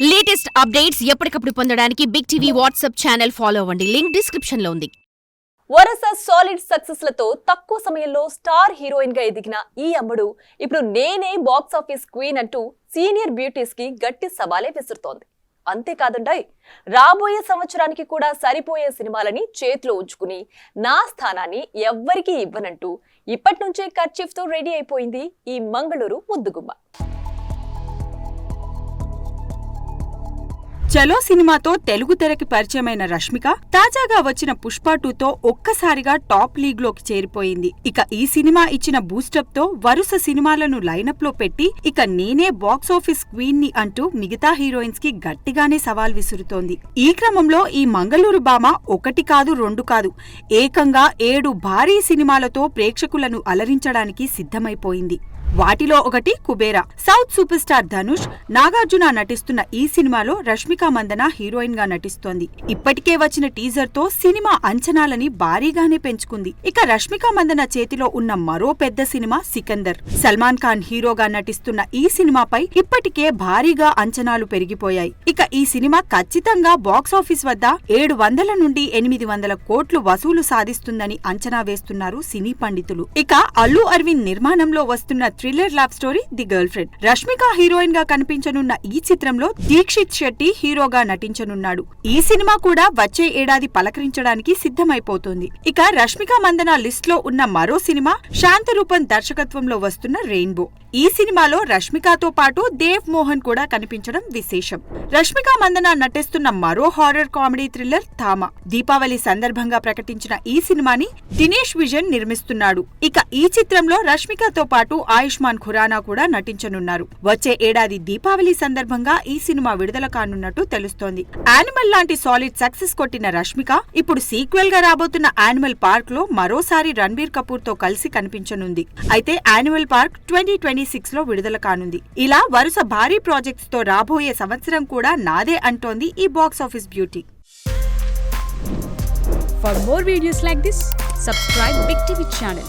Latest updates ఎప్పటికప్పుడు పొందడానికి Big TV WhatsApp channel follow అవ్వండి. లింక్ డిస్క్రిప్షన్ లో ఉంది. వరుస సాలిడ్ సక్సెస్ లతో తక్కువ సమయంలో స్టార్ హీరోయిన్ గా ఎదిగిన ఈ అమ్మడు ఇప్పుడు నేనే బాక్స్ ఆఫీస్ క్వీన్ అంటూ సీనియర్ బ్యూటీస్ కి గట్టి సవాలే విసురుతోంది. అంతేకాదండాయ్, రాబోయే సంవత్సరానికి కూడా సరిపోయే సినిమాలని చేతిలో ఉంచుకుని నా స్థానాన్ని ఎవ్వరికీ ఇవ్వనంటూ ఇప్పటి నుంచే కర్చీఫ్ తో రెడీ అయిపోయింది ఈ మంగళూరు ముద్దుగుమ్మ. చలో సినిమాతో తెలుగు తెరకి పరిచయమైన రష్మిక తాజాగా వచ్చిన పుష్ప 2తో ఒక్కసారిగా టాప్ లీగ్ లోకి చేరిపోయింది. ఇక ఈ సినిమా ఇచ్చిన బూస్టప్ తో వరుస సినిమాలను లైనప్ లో పెట్టి ఇక నేనే బాక్సాఫీస్ క్వీన్ ని అంటూ మిగతా హీరోయిన్స్ కి గట్టిగానే సవాల్ విసురుతోంది. ఈ క్రమంలో ఈ మంగళూరు భామ 1 కాదు 2 కాదు ఏకంగా 7 భారీ సినిమాలతో ప్రేక్షకులను అలరించడానికి సిద్ధమైపోయింది. వాటిలో ఒకటి Kubera. South super star Dhanush, Nagarjuna నటిస్తున్న ఈ సినిమాలో రష్మిక మందన హీరోయిన్ గా నటిస్తోంది. ఇప్పటికే వచ్చిన టీజర్ తో సినిమా అంచనాలని భారీగానే పెంచుకుంది. ఇక రష్మిక మందన చేతిలో ఉన్న మరో పెద్ద సినిమా సికందర్. సల్మాన్ ఖాన్ హీరోగా నటిస్తున్న ఈ సినిమాపై ఇప్పటికే భారీగా అంచనాలు పెరిగిపోయాయి. ఇక ఈ సినిమా ఖచ్చితంగా బాక్సాఫీస్ వద్ద 700 నుండి 800 కోట్లు వసూలు సాధిస్తుందని అంచనా వేస్తున్నారు సినీ పండితులు. ఇక అల్లు అరవింద్ నిర్మాణంలో వస్తున్న thriller love story the girl friend. Rashmika heroine గా కనిపించనున్న ఈ చిత్రంలో దీక్షిత్ శెట్టి హీరోగా నటించనున్నాడు. ఈ సినిమా కూడా వచ్చే ఏడాది పలకరించడానికి సిద్ధమైపోతుంది. ఇక రష్మిక మందన లిస్ట్ లో ఉన్న మరో సినిమా శాంతరూపన్ దర్శకత్వంలో వస్తున్న రెయిన్బో. ఈ సినిమాలో రష్మికతో పాటు దేవ్ మోహన్ కూడా కనిపించడం విశేషం. రష్మిక మందన నటిస్తున్న మరో horror comedy thriller Thama. Deepavali సందర్భంగా ప్రకటించిన ఈ సినిమాని దినేష్ విజన్ నిర్మిస్తున్నాడు. ఇక ఈ చిత్రంలో రష్మికతో పాటు ఆయుష్మాన్ ఖురానా కూడా నటించనున్నారు. వచ్చే ఏడాది దీపావళి సందర్భంగా ఈ సినిమా విడుదల కానున్నట్టు తెలుస్తోంది. యానిమల్ లాంటి సాలిడ్ సక్సెస్ కొట్టిన రష్మిక ఇప్పుడు సీక్వెల్ గా రాబోతున్న యానిమల్ పార్క్ లో మరోసారి రణబీర్ కపూర్ తో కలిసి కనిపించనుంది. అయితే యానిమల్ పార్క్ 2026 లో విడుదల కానుంది. ఇలా వరుస భారీ ప్రాజెక్ట్స్ తో రాబోయే సంవత్సరం కూడా నాదే అంటోంది ఈ box office beauty. For more videos like this, subscribe Big TV channel.